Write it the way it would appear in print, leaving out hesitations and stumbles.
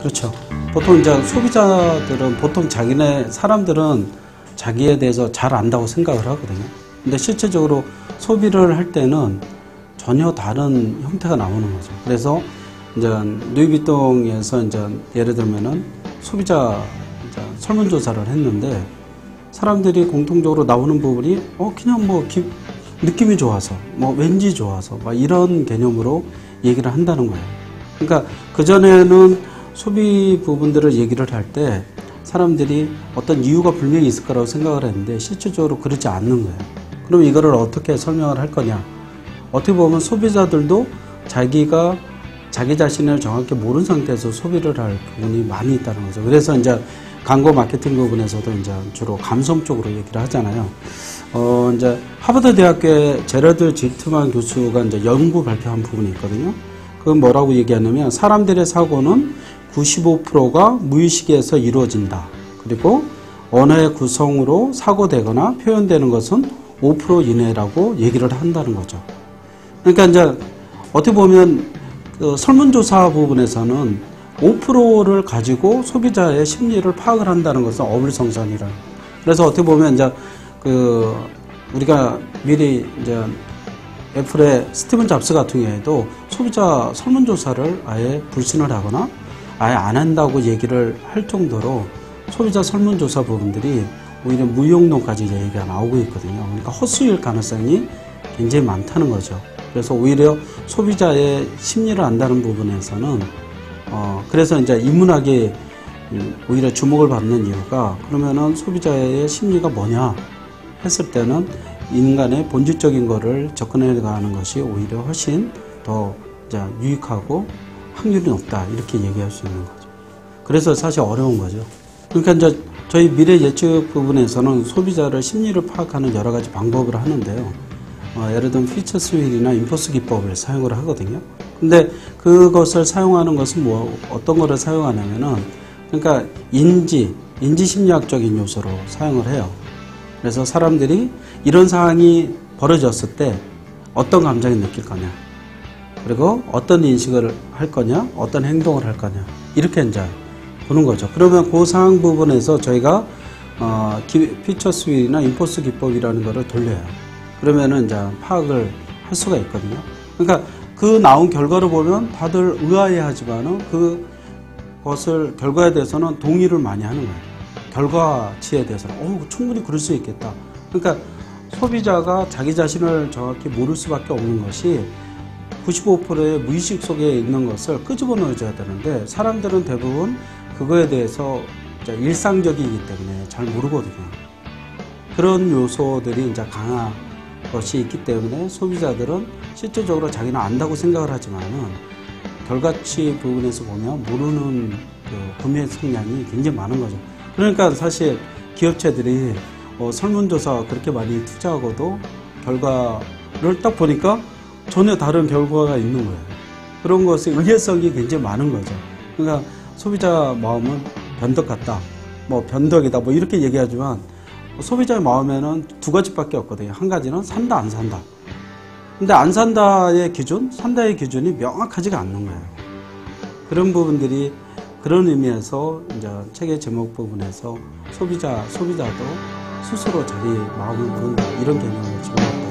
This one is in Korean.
그렇죠. 보통 이제 소비자들은 보통 사람들은 자기에 대해서 잘 안다고 생각을 하거든요. 근데 실제적으로 소비를 할 때는 전혀 다른 형태가 나오는 거죠. 그래서 이제 루이비통에서 이제 예를 들면은 소비자 설문조사를 했는데 사람들이 공통적으로 나오는 부분이 그냥 뭐 느낌이 좋아서 뭐 왠지 좋아서 막 이런 개념으로 얘기를 한다는 거예요. 그러니까 그전에는 소비 부분들을 얘기를 할 때 사람들이 어떤 이유가 분명히 있을 거라고 생각을 했는데 실질적으로 그렇지 않는 거예요. 그럼 이거를 어떻게 설명을 할 거냐? 어떻게 보면 소비자들도 자기가 자기 자신을 정확히 모르는 상태에서 소비를 할 부분이 많이 있다는 거죠. 그래서 이제 광고 마케팅 부분에서도 이제 주로 감성 쪽으로 얘기를 하잖아요. 이제 하버드 대학교의 제러드 질트만 교수가 이제 연구 발표한 부분이 있거든요. 그건 뭐라고 얘기하냐면 사람들의 사고는 95%가 무의식에서 이루어진다. 그리고 언어의 구성으로 사고되거나 표현되는 것은 5% 이내라고 얘기를 한다는 거죠. 그러니까 이제 어떻게 보면 그 설문조사 부분에서는 5%를 가지고 소비자의 심리를 파악을 한다는 것은 어불성설이라. 그래서 어떻게 보면 이제 우리가 미리 이제 애플의 스티븐 잡스 같은 경우에도 소비자 설문조사를 아예 불신을 하거나 아예 안 한다고 얘기를 할 정도로 소비자 설문조사 부분들이 오히려 무용론까지 얘기가 나오고 있거든요. 그러니까 헛수일 가능성이 굉장히 많다는 거죠. 그래서 오히려 소비자의 심리를 안다는 부분에서는 그래서 이제 인문학이 오히려 주목을 받는 이유가 그러면은 소비자의 심리가 뭐냐 했을 때는 인간의 본질적인 거를 접근해 가는 것이 오히려 훨씬 더 이제 유익하고 확률이 높다 이렇게 얘기할 수 있는 거죠. 그래서 사실 어려운 거죠. 그러니까 이제 저희 미래 예측 부분에서는 소비자를 심리를 파악하는 여러 가지 방법을 하는데요. 예를 들면 피처 스윌이나 인포스 기법을 사용을 하거든요. 근데 그것을 사용하는 것은 어떤 거를 사용하냐면은 그러니까 인지 심리학적인 요소로 사용을 해요. 그래서 사람들이 이런 상황이 벌어졌을 때 어떤 감정이 느낄 거냐, 그리고 어떤 인식을 할 거냐, 어떤 행동을 할 거냐, 이렇게 이제 보는 거죠. 그러면 그 상황 부분에서 저희가 피처 스윌이나 인포스 기법이라는 거를 돌려요. 그러면은 이제 파악을 할 수가 있거든요. 그러니까 그 나온 결과를 보면 다들 의아해 하지만은 그것을 결과에 대해서는 동의를 많이 하는 거예요. 결과치에 대해서는 충분히 그럴 수 있겠다. 그러니까 소비자가 자기 자신을 정확히 모를 수밖에 없는 것이 95%의 무의식 속에 있는 것을 끄집어 넣어줘야 되는데 사람들은 대부분 그거에 대해서 일상적이기 때문에 잘 모르거든요. 그런 요소들이 이제 강한 것이 있기 때문에 소비자들은 실질적으로 자기는 안다고 생각을 하지만은 결과치 부분에서 보면 모르는 그 구매 성향이 굉장히 많은 거죠. 그러니까 사실 기업체들이 설문조사 그렇게 많이 투자하고도 결과를 딱 보니까 전혀 다른 결과가 있는 거예요. 그런 것의 의외성이 굉장히 많은 거죠. 그러니까 소비자 마음은 변덕 같다, 뭐 변덕이다, 뭐 이렇게 얘기하지만 소비자의 마음에는 두 가지밖에 없거든요. 한 가지는 산다, 안 산다. 근데 안 산다의 기준, 산다의 기준이 명확하지가 않는 거예요. 그런 부분들이 그런 의미에서 이제 책의 제목 부분에서 소비자도 스스로 자기 마음을 모른다 이런 개념을 집어넣었다.